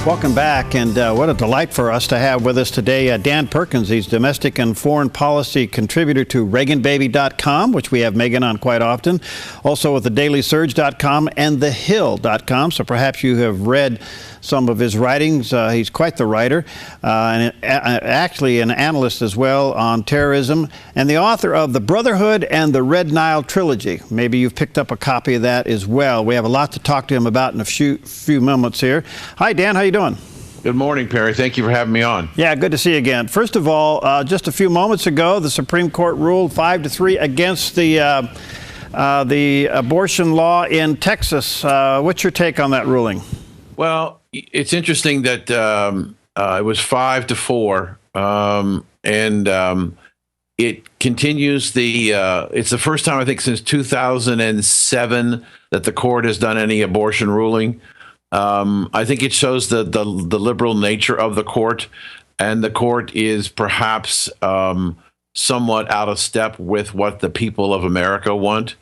Welcome back, and what a delight for us to have with us today Dan Perkins. He's domestic and foreign policy contributor to ReaganBaby.com, which we have Megan on quite often, also with thedailysurge.com and thehill.com, so perhaps you have read some of his writings. He's quite the writer, and actually an analyst as well on terrorism, and the author of The Brotherhood and the Red Nile Trilogy. Maybe you've picked up a copy of that as well. We have a lot to talk to him about in a few moments here. Hi, Dan. How you doing? Good morning, Perry. Thank you for having me on. Yeah, good to see you again. First of all, just a few moments ago, the Supreme Court ruled 5-3 against the abortion law in Texas. What's your take on that ruling? Well, it's interesting that it was 5-4, and it continues it's the first time, I think, since 2007 that the court has done any abortion ruling. I think it shows the liberal nature of the court, and the court is perhaps somewhat out of step with what the people of America want.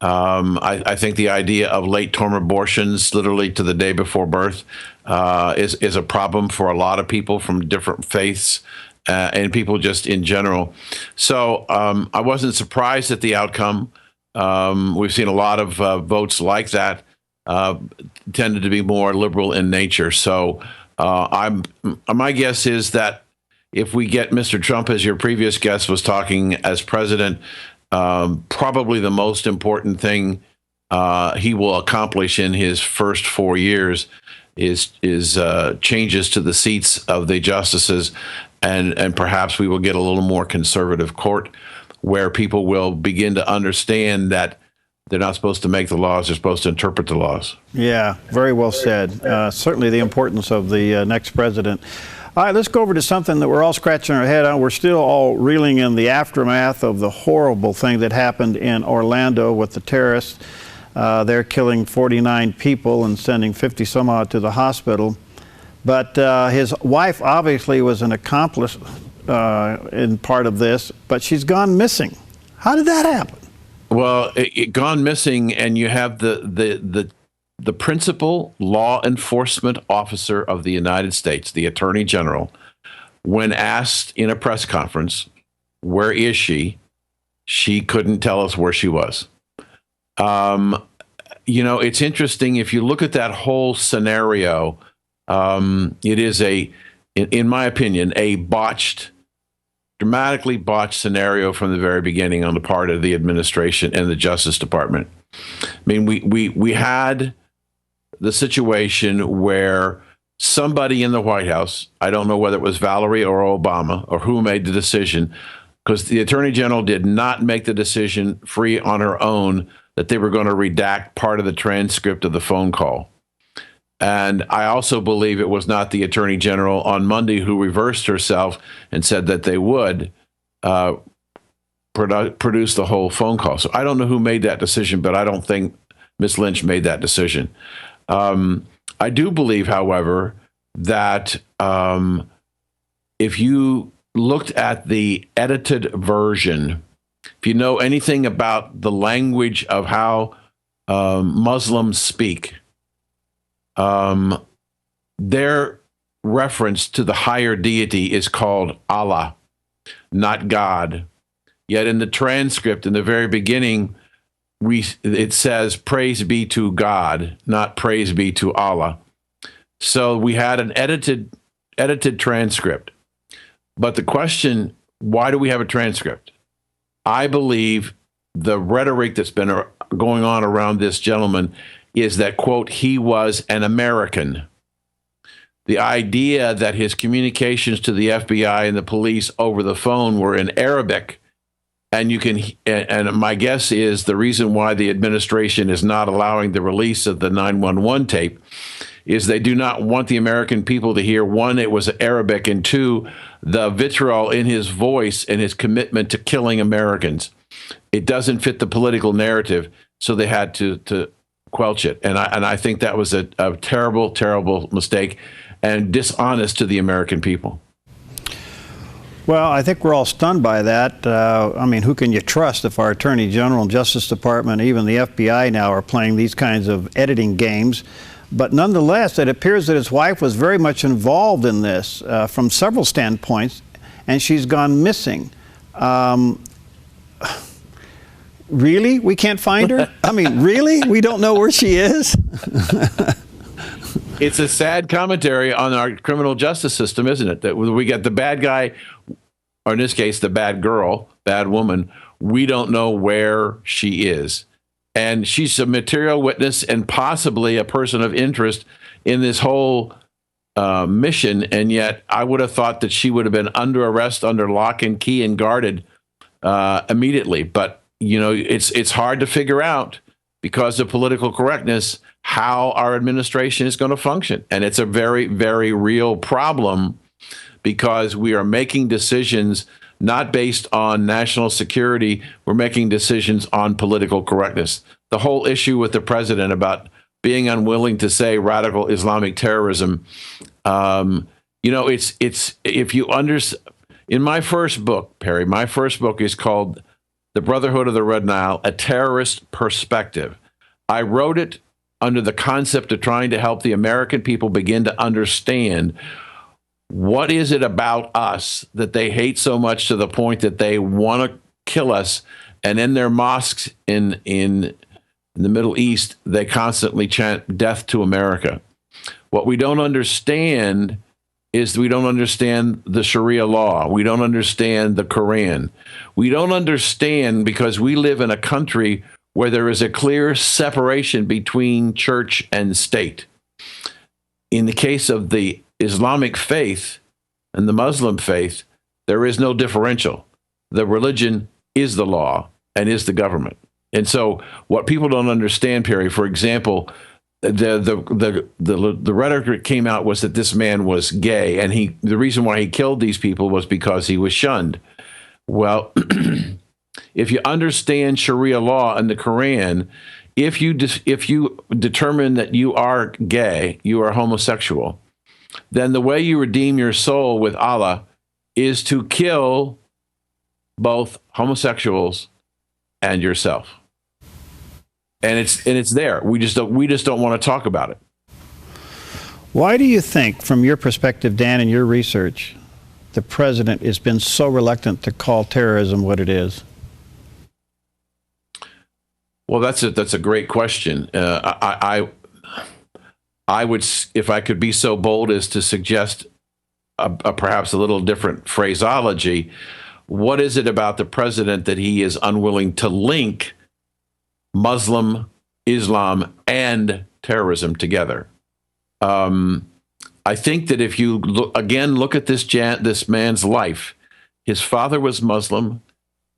I think the idea of late-term abortions, literally to the day before birth, is a problem for a lot of people from different faiths and people just in general. So I wasn't surprised at the outcome. We've seen a lot of votes like that tended to be more liberal in nature. So my guess is that if we get Mr. Trump, as your previous guest was talking, as president, probably the most important thing he will accomplish in his first 4 years is changes to the seats of the justices, and perhaps we will get a little more conservative court where people will begin to understand that they're not supposed to make the laws, they're supposed to interpret the laws. Yeah, very well said. Certainly the importance of the next president. All right, let's go over to something that we're all scratching our head on. We're still all reeling in the aftermath of the horrible thing that happened in Orlando with the terrorists. They're killing 49 people and sending 50 some odd to the hospital. But his wife obviously was an accomplice in part of this, but she's gone missing. How did that happen? Well, it gone missing, and you have the principal law enforcement officer of the United States, the Attorney General, when asked in a press conference, where is she? She couldn't tell us where she was. You know, it's interesting. If you look at that whole scenario, it is in my opinion, a dramatically botched scenario from the very beginning on the part of the administration and the Justice Department. I mean, we had the situation where somebody in the White House, I don't know whether it was Valerie or Obama or who made the decision, because the Attorney General did not make the decision free on her own that they were going to redact part of the transcript of the phone call. And I also believe it was not the Attorney General on Monday who reversed herself and said that they would produce the whole phone call. So I don't know who made that decision, but I don't think Ms. Lynch made that decision. I do believe, however, that if you looked at the edited version, if you know anything about the language of how Muslims speak, their reference to the higher deity is called Allah, not God. Yet in the transcript, in the very beginning, it says, praise be to God, not praise be to Allah. So we had an edited transcript. But the question, why do we have a transcript? I believe the rhetoric that's been going on around this gentleman is that, quote, he was an American. The idea that his communications to the FBI and the police over the phone were in Arabic, and my guess is the reason why the administration is not allowing the release of the 911 tape is they do not want the American people to hear, one, it was Arabic, and two, the vitriol in his voice and his commitment to killing Americans. It doesn't fit the political narrative, so they had to quelch it. And I think that was a terrible, terrible mistake and dishonest to the American people. Well, I think we're all stunned by that. I mean, who can you trust if our Attorney General and Justice Department, even the FBI now, are playing these kinds of editing games? But nonetheless, it appears that his wife was very much involved in this from several standpoints, and she's gone missing. Really? We can't find her? I mean, really? We don't know where she is? It's a sad commentary on our criminal justice system, isn't it? That we get the bad guy, or in this case, the bad girl, bad woman. We don't know where she is. And she's a material witness and possibly a person of interest in this whole mission. And yet I would have thought that she would have been under arrest, under lock and key, and guarded immediately. But, you know, it's hard to figure out because of political correctness how our administration is going to function. And it's a very, very real problem because we are making decisions not based on national security. We're making decisions on political correctness. The whole issue with the president about being unwilling to say radical Islamic terrorism, you know, it's if you in my first book, Perry, my first book is called The Brotherhood of the Red Nile, A Terrorist Perspective. I wrote it under the concept of trying to help the American people begin to understand what is it about us that they hate so much to the point that they want to kill us. And in their mosques in the Middle East, they constantly chant death to America. What we don't understand is we don't understand the Sharia law. We don't understand the Quran. We don't understand because we live in a country where there is a clear separation between church and state. In the case of the Islamic faith and the Muslim faith, there is no differential. The religion is the law and is the government. And so what people don't understand, Perry, for example, the rhetoric that came out was that this man was gay, and the reason why he killed these people was because he was shunned. Well, if you understand Sharia law and the Quran, if you determine that you are gay, you are homosexual, then the way you redeem your soul with Allah is to kill both homosexuals and yourself. And it's there. We just don't want to talk about it. Why do you think, from your perspective, Dan, and your research, the president has been so reluctant to call terrorism what it is? Well, that's a great question. I would, if I could be so bold as to suggest a perhaps a little different phraseology, what is it about the president that he is unwilling to link Muslim, Islam, and terrorism together? I think that if you look at this man's life, his father was Muslim,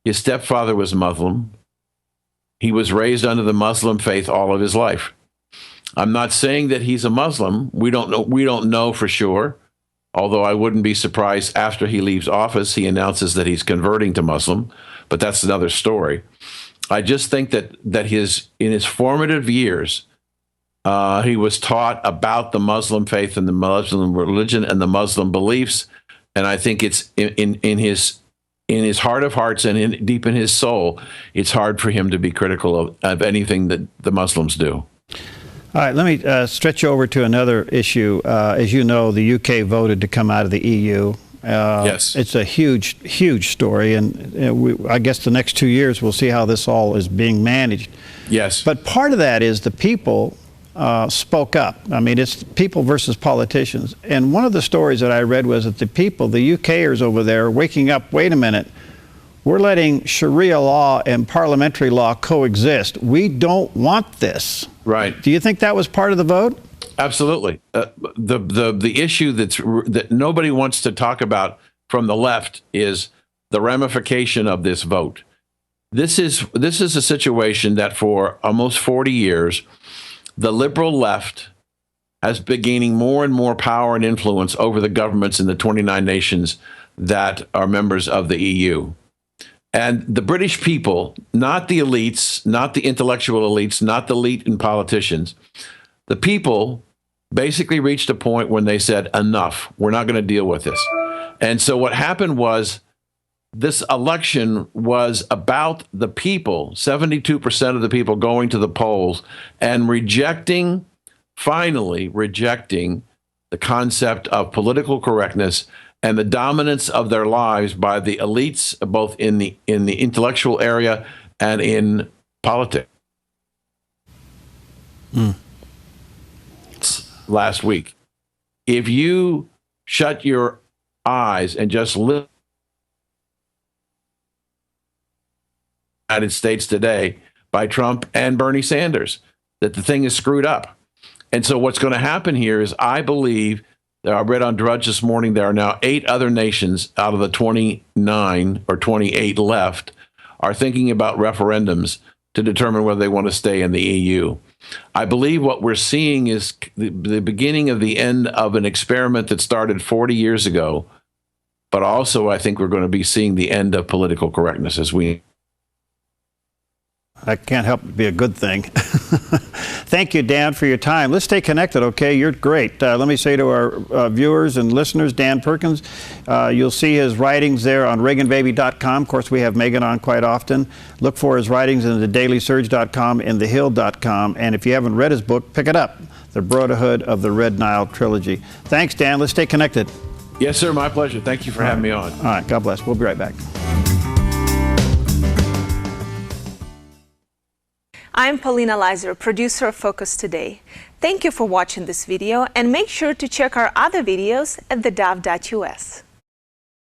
his stepfather was Muslim. He was raised under the Muslim faith all of his life. I'm not saying that he's a Muslim. We don't know for sure. Although I wouldn't be surprised after he leaves office, he announces that he's converting to Muslim, but that's another story. I just think that in his formative years, he was taught about the Muslim faith and the Muslim religion and the Muslim beliefs, and I think it's in his heart of hearts and deep in his soul, it's hard for him to be critical of anything that the Muslims do. All right, let me stretch over to another issue. As you know, the UK voted to come out of the EU. Yes. It's a huge, huge story, and I guess the next 2 years we'll see how this all is being managed. Yes. But part of that is the people spoke up. I mean, it's people versus politicians. And one of the stories that I read was that the people, the UKers over there, are waking up, wait a minute, we're letting Sharia law and parliamentary law coexist. We don't want this. Right. Do you think that was part of the vote? Absolutely. The issue that nobody wants to talk about from the left is the ramification of this vote. This is a situation that for almost 40 years, the liberal left has been gaining more and more power and influence over the governments in the 29 nations that are members of the EU. And the British people, not the elites, not the intellectual elites, not the elite and politicians, the people basically reached a point when they said, enough, we're not going to deal with this. And so what happened was this election was about the people, 72% of the people going to the polls and rejecting finally rejecting the concept of political correctness and the dominance of their lives by the elites, both in the intellectual area and in politics. Last week, if you shut your eyes and just live in the United States today by Trump and Bernie Sanders, that the thing is screwed up. And so what's going to happen here is, I believe, I read on Drudge this morning, there are now 8 other nations out of the 29 or 28 left are thinking about referendums to determine whether they want to stay in the EU. I believe what we're seeing is the beginning of the end of an experiment that started 40 years ago, but also I think we're going to be seeing the end of political correctness as we... That can't help but be a good thing. Thank you, Dan, for your time. Let's stay connected, okay? You're great. Let me say to our viewers and listeners, Dan Perkins, you'll see his writings there on ReaganBaby.com. Of course, we have Megan on quite often. Look for his writings in theDailySurge.com and theHill.com. And if you haven't read his book, pick it up, The Brotherhood of the Red Nile Trilogy. Thanks, Dan. Let's stay connected. Yes, sir. My pleasure. Thank you for having me on. All right. God bless. We'll be right back. I'm Paulina Leiser, producer of Focus Today. Thank you for watching this video, and make sure to check our other videos at theDove.us.